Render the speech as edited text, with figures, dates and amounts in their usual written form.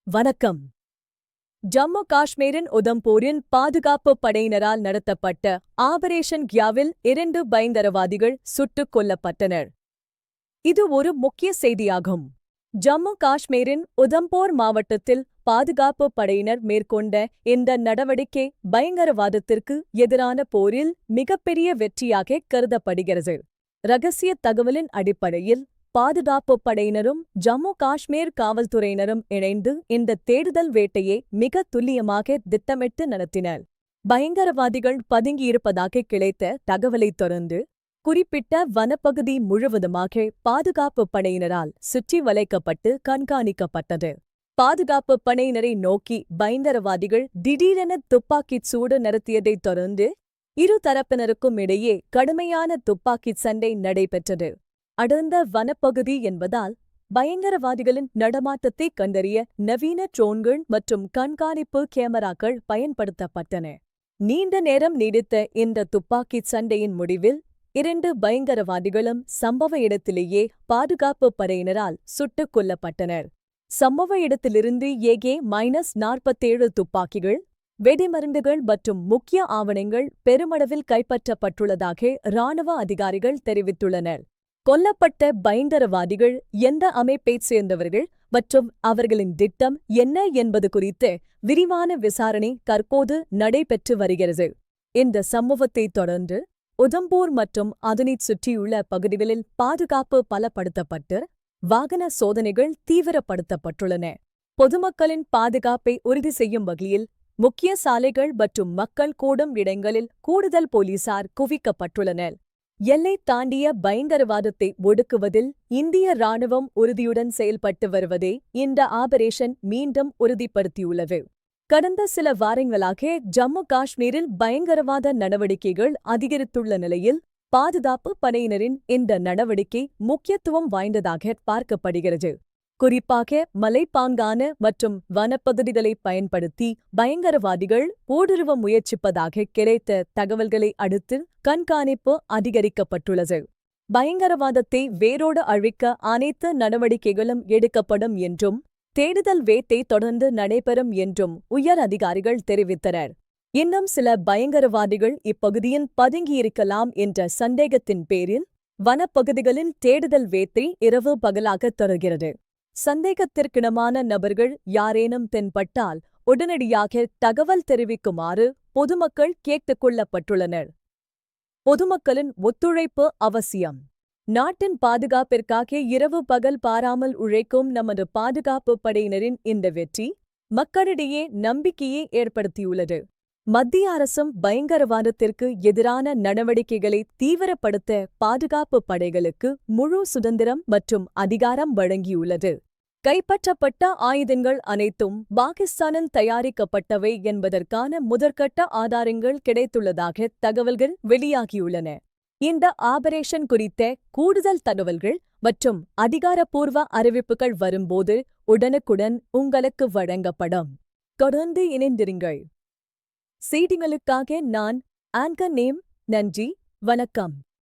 வணக்கம். ஜம்மு காஷ்மீரின் உதம்பூரின் பாதுகாப்பு படையினரால் நடத்தப்பட்ட ஆபரேஷன் கியாவில் 2 பயங்கரவாதிகள் சுட்டுக் கொல்லப்பட்டனர். இது ஒரு முக்கிய செய்தியாகும். ஜம்மு காஷ்மீரின் உதம்பூர் மாவட்டத்தில் பாதுகாப்பு படையினர் மேற்கொண்ட இந்த நடவடிக்கை பயங்கரவாதத்திற்கு எதிரான போரில் மிகப்பெரிய வெற்றியாக கருதப்படுகிறது. ரகசிய தகவலின் அடிப்படையில் பாதுகாப்பு படையினரும் ஜம்மு காஷ்மீர் காவல்துறையினரும் இணைந்து இந்த தேடுதல் வேட்டையை மிக துல்லியமாக திட்டமிட்டு நடத்தினர். பயங்கரவாதிகள் பதுங்கியிருப்பதாக கிடைத்த தகவலைத் தொடர்ந்து குறிப்பிட்ட வனப்பகுதி முழுவதுமாக பாதுகாப்பு படையினரால் சுற்றி வளைக்கப்பட்டு கண்காணிக்கப்பட்டது. பாதுகாப்பு படையினரை நோக்கி பயங்கரவாதிகள் திடீரென துப்பாக்கிச் சூடு நடத்தியதைத் தொடர்ந்து இரு தரப்பினருக்கும் இடையே கடுமையான துப்பாக்கிச் சண்டை நடைபெற்றது. அடர்ந்த வனப்பகுதி என்பதால் பயங்கரவாதிகளின் நடமாட்டத்தை கண்டறிய நவீன ட்ரோன்கள் மற்றும் கண்காணிப்பு கேமராக்கள் பயன்படுத்தப்பட்டன. நீண்ட நேரம் நீடித்த இந்த துப்பாக்கிச் சண்டையின் முடிவில் 2 பயங்கரவாதிகளும் சம்பவ இடத்திலேயே பாதுகாப்பு படையினரால் சுட்டுக் கொல்லப்பட்டனர். சம்பவ இடத்திலிருந்து AK-47 துப்பாக்கிகள், வெடிமருந்துகள் மற்றும் முக்கிய ஆவணங்கள் பெருமளவில் கைப்பற்றப்பட்டுள்ளதாக இராணுவ அதிகாரிகள் தெரிவித்துள்ளனர். கொல்லப்பட்ட பயங்கரவாதிகள் எந்த அமைப்பைச் சேர்ந்தவர்கள் மற்றும் அவர்களின் திட்டம் என்ன என்பது குறித்து விரிவான விசாரணை தற்போது நடைபெற்று வருகிறது. இந்த சம்பவத்தைத் தொடர்ந்து உதம்பூர் மற்றும் அதனைச் சுற்றியுள்ள பகுதிகளில் பாதுகாப்பு பலப்படுத்தப்பட்டு வாகன சோதனைகள் தீவிரப்படுத்தப்பட்டுள்ளன. பொதுமக்களின் பாதுகாப்பை உறுதி செய்யும் வகையில் முக்கிய சாலைகள் மற்றும் மக்கள் கூடும் இடங்களில் கூடுதல் போலீசார் குவிக்கப்பட்டுள்ளனர். எல்லை தாண்டிய பயங்கரவாதத்தை ஒடுக்குவதில் இந்திய இராணுவம் உறுதியுடன் செயல்பட்டு வருவதை இந்த ஆபரேஷன் மீண்டும் உறுதிப்படுத்தியுள்ளது. கடந்த சில வாரங்களாக ஜம்மு காஷ்மீரில் பயங்கரவாத நடவடிக்கைகள் அதிகரித்துள்ள நிலையில் பாதுகாப்பு படையினரின் இந்த நடவடிக்கை முக்கியத்துவம் வாய்ந்ததாக பார்க்கப்படுகிறது. குறிப்பாக மலைப்பாங்கான மற்றும் வனப்பகுதிகளை பயன்படுத்தி பயங்கரவாதிகள் ஊடுருவ முயற்சிப்பதாக கிடைத்த தகவல்களை அடுத்து கண்காணிப்பு அதிகரிக்கப்பட்டுள்ளது. பயங்கரவாதத்தை வேரோடு அழிக்க அனைத்து நடவடிக்கைகளும் எடுக்கப்படும் என்றும் தேடுதல் வேட்டை தொடர்ந்து நடைபெறும் என்றும் உயர் அதிகாரிகள் தெரிவித்தனர். இன்னும் சில பயங்கரவாதிகள் இப்பகுதியில் பதுங்கியிருக்கலாம் என்ற சந்தேகத்தின் பேரில் வனப்பகுதிகளில் தேடுதல் வேட்டை இரவு பகலாக தொடர்கிறது. சந்தேகத்திற்கிடமான நபர்கள் யாரேனும் தென்பட்டால் உடனடியாக தகவல் தெரிவிக்குமாறு பொதுமக்கள் கேட்டுக் கொள்ளப்பட்டுள்ளனர். பொதுமக்களின் ஒத்துழைப்பு அவசியம். நாட்டின் பாதுகாப்பிற்காக இரவு பகல் பாராமல் உழைக்கும் நமது பாதுகாப்பு படையினரின் இந்த வெற்றி மக்களிடையே நம்பிக்கையை ஏற்படுத்தியுள்ளது. மத்திய அரசும் பயங்கரவாதத்திற்கு எதிரான நடவடிக்கைகளை தீவிரப்படுத்த பாதுகாப்பு படைகளுக்கு முழு சுதந்திரம் மற்றும் அதிகாரம் வழங்கியுள்ளது. கைப்பற்றப்பட்ட ஆயுதங்கள் அனைத்தும் பாகிஸ்தானில் தயாரிக்கப்பட்டவை என்பதற்கான முதற்கட்ட ஆதாரங்கள் கிடைத்துள்ளதாக தகவல்கள் வெளியாகியுள்ளன. இந்த ஆபரேஷன் குறித்த கூடுதல் தகவல்கள் மற்றும் அதிகாரப்பூர்வ அறிவிப்புகள் வரும்போது உடனுக்குடன் உங்களுக்கு வழங்கப்படும். தொடர்ந்து இணைந்திருங்கள். செய்திகளுக்காக நான் ஆங்கர் நேம். நன்றி, வணக்கம்.